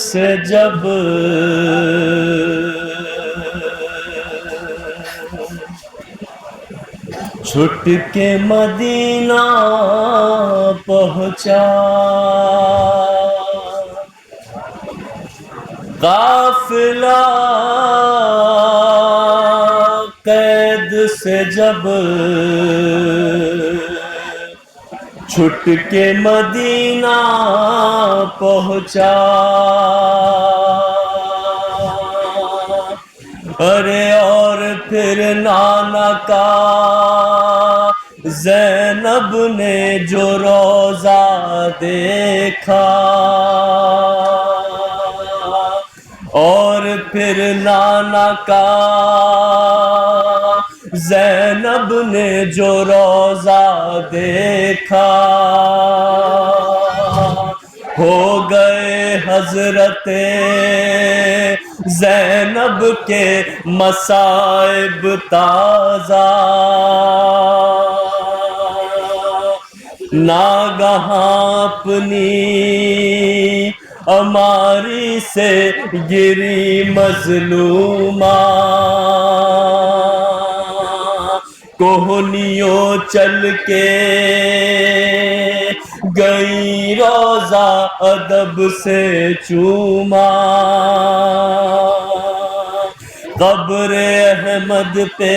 سے جب چھٹ کے مدینہ پہنچا، قافلہ قید سے جب چھٹ کے مدینہ پہنچا، ارے اور پھر نانا کا زینب نے جو روضہ دیکھا، اور پھر نانا کا زینب نے جو روضہ دیکھا، ہو گئے حضرت زینب کے مصائب تازہ، ناگہاں اپنی اماری سے گری مظلومہ، کوہنیوں چل کے گئی روضہ ادب سے چوما، قبر احمد پہ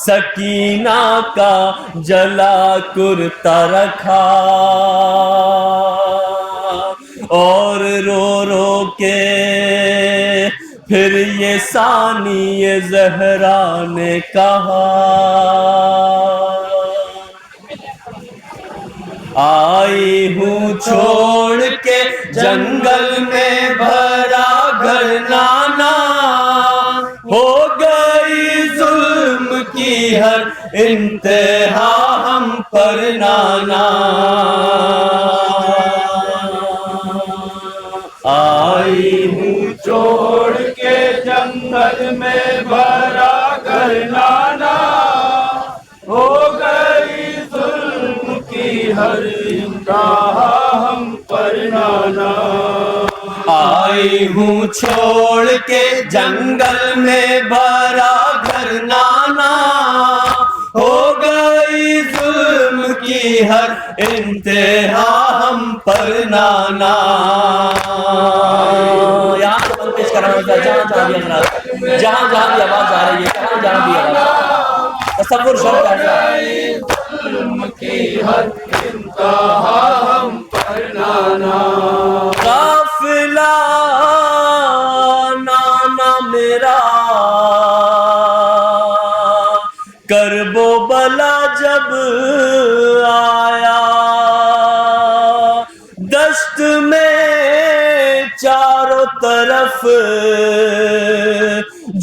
سکینہ کا جلا کرتا رکھا، اور رو رو کے پھر یہ ثانی زہرا نے کہا، آئی ہوں چھوڑ کے جنگل میں بھرا گھر نانا، ہو گئی ظلم کی ہر انتہا ہم پر نانا، آئی ہوں چھوڑ کے جنگل میں بھرا گھر نانا، ہو گئی ظلم کی ہر انتہا ہم پر نانا، آئی ہوں چھوڑ کے جنگل میں بھرا گھر نانا، ہو گئی ظلم کی ہر انتہا ہم پر نانا، یہاں سے بند پیش کرنا ہوتا ہے جہاں جہاں بھی حضرات، جہاں جہاں بھی آواز آ رہی ہے، جہاں جہاں بھی آواز، تصور شروع کرنا، ظلم کی ہر انتہا ہم پر نانا، قافلہ نانا میرا کرب و بلا جب آیا، دشت میں چاروں طرف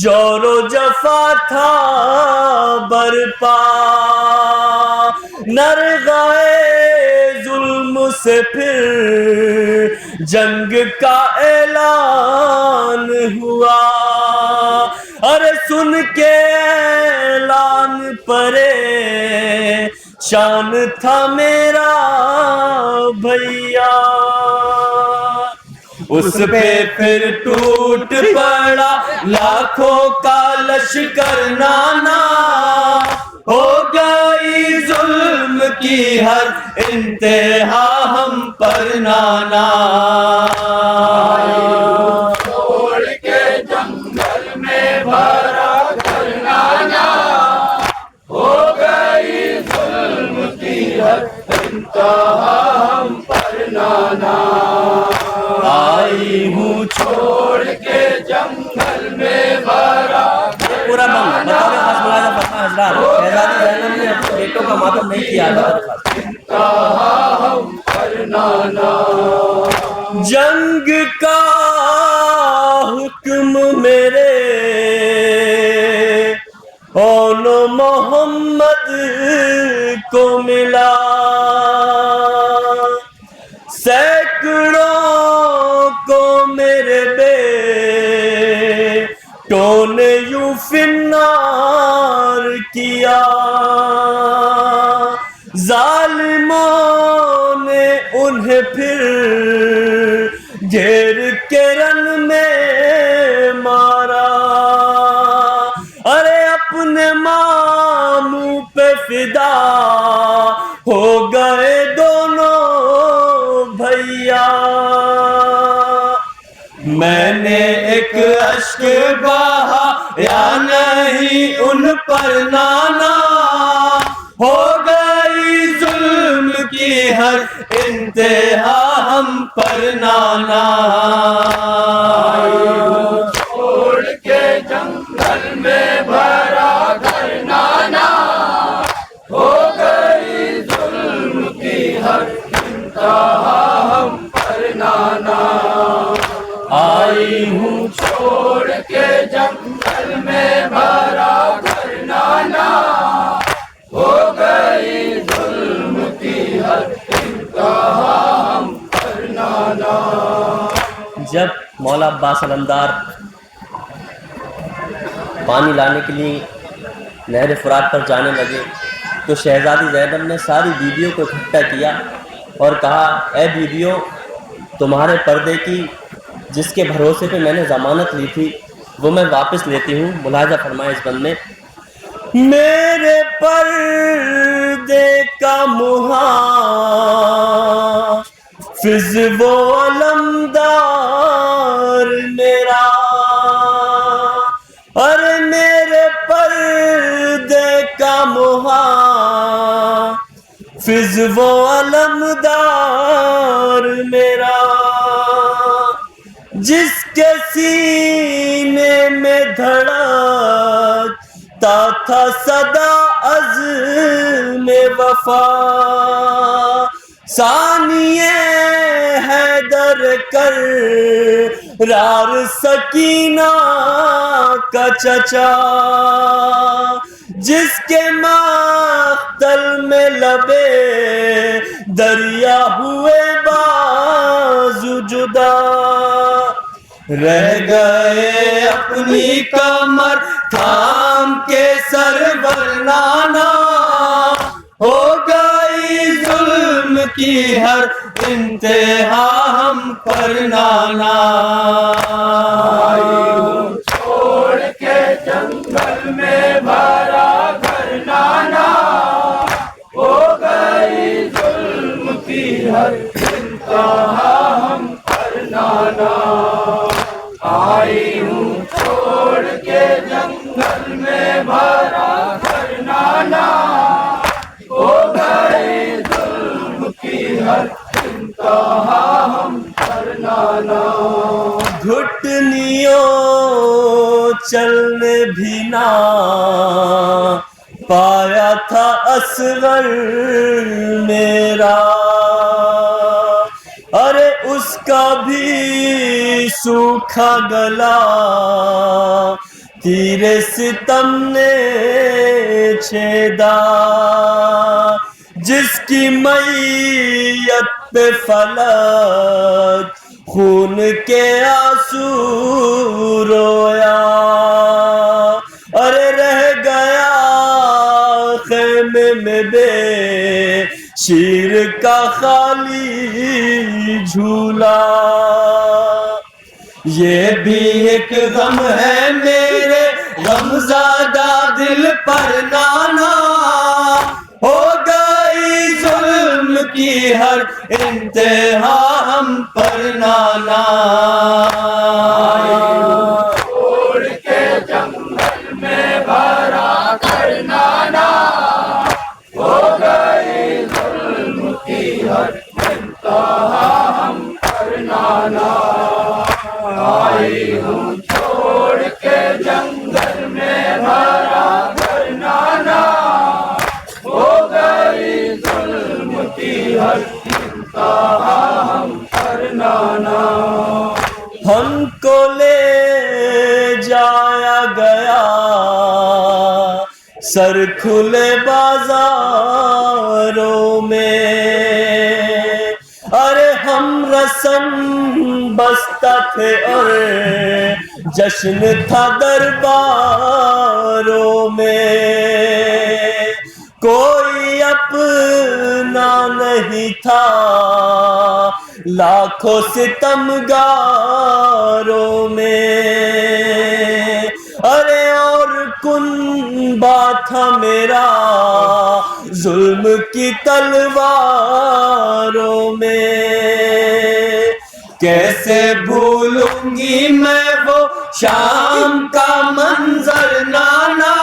جور و جفا تھا برپا، نرغائے ظلم سے پھر جنگ کا اعلان ہوا، ارے سن کے اعلان پریشان تھا میرا بھیا، اس پہ پھر ٹوٹ پڑا لاکھوں کا لشکر نانا، ہو گئی ظلم کی ہر انتہا ہم پر نانا، چھوڑ کے جنگل میں بھرا گھر نانا، ہو گئی ظلم کی ہر انتہا ہم پر نانا، آئی ہوں چھوڑ کے جنگل میں بھرا پورا بند بطور خاص ملاحظہ فرما حضرات، شہزادی زینب نے اپنے بیٹوں کا ماتم نہیں کیا تھا، انتہا ہم پر نانا، جنگ کا حکم میرے اون محمد کو ملا، سینکڑوں کو میرے بیٹوں نے یوں فنار کیا، ظالموں نے انہیں پھر گھیر کے رن میں مارا، ارے اپنے ماموں پہ فدا ہو گئے دونوں بھیا، میں نے ایک اشک بہا یا نہیں ان پر نانا، ہو گئی ظلم کی ہر انتہا ہم پر نانا، چھوڑ کے جنگل میں بھرا گھر نانا، ہو گئی ظلم کی ہر انتہا ہم پر نانا، آئی ہوں چھوڑ کے جنگل میں بھرا گھر نانا، ہو گئی ظلم کی ہر انتہا ہم پر نانا۔ جب مولا عباس علمدار پانی لانے کے لیے نہر فرات پر جانے لگے تو شہزادی زینب نے ساری بیویوں کو اکٹھا کیا اور کہا، اے بیویوں، تمہارے پردے کی جس کے بھروسے پہ میں نے ضمانت لی تھی وہ میں واپس لیتی ہوں۔ ملاحظہ فرمائے اس بند میں، میرے پردے کا محافظ وہ علمدار میرا، اور میرے پردے کا محافظ وہ علمدار میرا، جس کے سینے میں دھڑکتا تھا صدا عزم وفا، ثانیہ حیدر کرار سکینہ کا چچا، جس کے مقتل میں لبے دریا ہوئے بازو جدا، رہ گئے اپنی کمر تھام کے سرور نانا، ہو گئی ظلم کی ہر انتہا ہم پر نانا، چھوڑ کے جنگل میں بھرا گھر نانا، ہو گئی ظلم کی ہر انتہا ہم پر نانا، آئی ہوں چھوڑ کے جنگل میں بھرا گھر نانا، ہو گئی ظلم کی ہر انتہا ہم پر نانا، گھٹنیوں چلنے بھی نہ پایا تھا اصغر میرا، ارے اس کا بھی سوکھا گلا تیرے ستم نے چھیدا، جس کی میت پہ فلک خون کے آنسو رویا، ارے رہ گیا خیمے میں بے شیر کا خالی جھولا، یہ بھی ایک غم ہے میرے غمزدہ دل پر نانا، ہو گئی ظلم کی ہر انتہا ہم پر نانا، چھوڑ کے جنگل میں بھرا گھر نانا، ہو گئی ظلم کی ہر انتہا ہم پر نانا، آئی ہوں چھوڑ کے جنگل میں بھرا گھر نانا، ہو گئی ظلم کی ہر انتہا ہم پر نانا، ہم کو لے جایا گیا سر کھلے بازاروں میں، ارے ہم رسم بستہ تھے اور جشن تھا درباروں میں، کوئی اپنا نہیں تھا لاکھوں ستمگاروں میں، ارے اور کنبہ تھا میرا ظلم کی تلواروں میں، کیسے بھولوں گی میں وہ شام کا منظر نانا،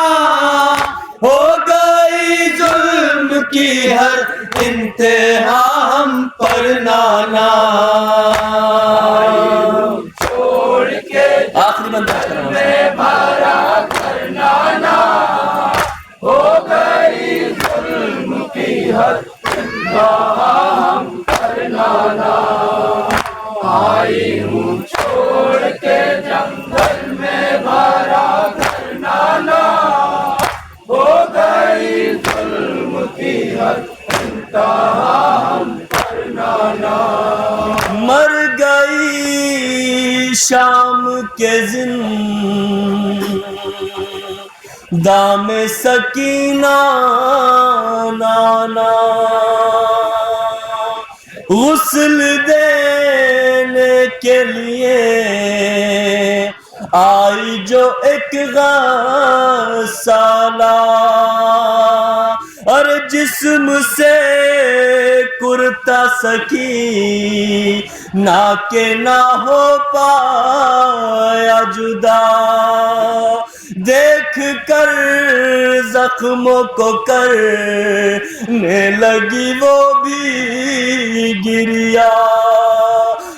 ہو گئی ظلم کی ہر انتہا ہم پر نانا۔ چھوڑ کے آخری بندہ میں بھرا کر نانا، ہو گئی ظلم کی ہر انتہا ہم پر نانا۔ آئی ہوں چھوڑ کے جنگل میں بھرا کر نانا، ہو گئی ظلم کی ہر انتہا ہم پر نانا۔ مر گئی شام کے زندہ میں سکینہ نانا، غسل دینے کے لیے آئی جو ایک غسالہ، اور جسم سے کرتا سکینہ کے نہ ہو پایا جدا، دیکھ کر زخموں کو کرنے لگی وہ بھی گریا،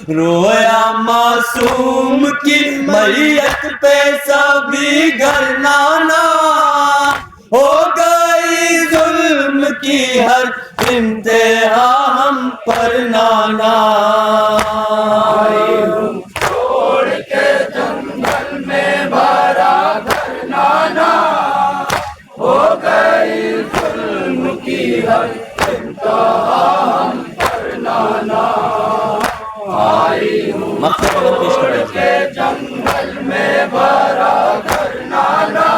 رویا معصوم کی میت پہ سبھی گھر نانا، ہو گئی ظلم کی ہر انتہا ہم پر نانا۔ چھوڑ کے جنگل میں بھرا کر نانا، ہو گئی ظلم کی ہر انتہا ہم پر نانا۔ آئی ہوں چھوڑ کے جنگل میں بھرا کر نانا،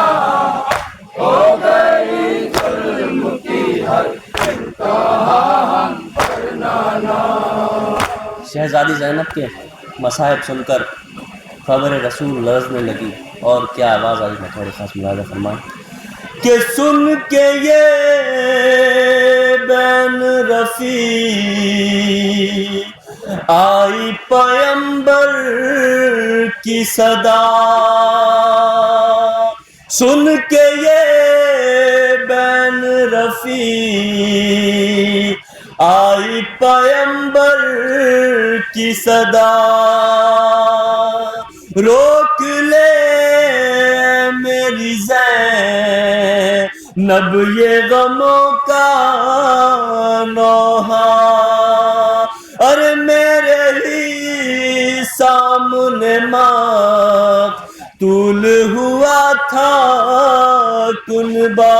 ہو گئی ظلم کی ہر انتہا ہم پر نانا۔ شہزادی زینب کے مصائب سن کر خبر رسول لرزنے لگی، اور کیا آواز آئی ہے تھوڑی خاص ملاحظہ فرمائیں کہ سن کے یہ بین رفیع آئی پیمبر کی صدا، سن کے یہ بین رفیع آئی پیمبر کی صدا، روک لے میری زینب یہ غموں کا نوحہ، ارے میرے ہی سامنے مقتول ہوا تھا کنبہ،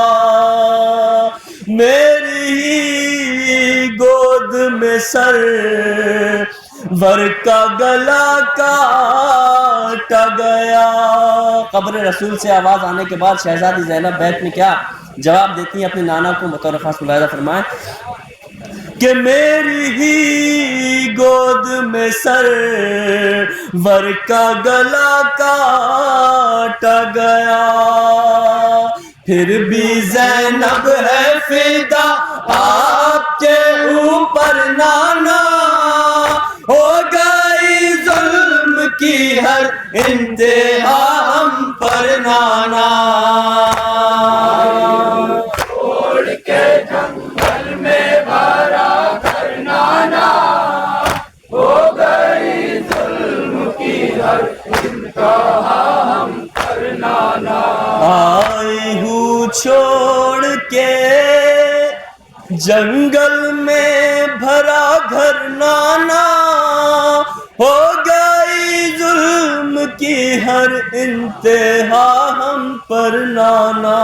میری ہی گود میں سرور کا گلا کاٹا گیا۔ قبر رسول سے آواز آنے کے بعد شہزادی زینب بیت میں کیا جواب دیتی ہیں اپنی نانا کو، بطور خاص ملاحظہ فرمائیں کہ میری ہی گود میں سرور کا گلا کاٹا گیا، پھر بھی زینب ہے فدا آپ کے اوپر نانا، ہو گئی ظلم کی ہر انتہا ہم پر نانا۔ چھوڑ کے جنگل میں بھرا کر نانا، ہو گئی ظلم کی ہر انتہا ہم پر نانا۔ آئی ہوں چھوڑ کے جنگل میں بھرا گھر نانا، ہو گئی ظلم کی ہر انتہا ہم پر نانا۔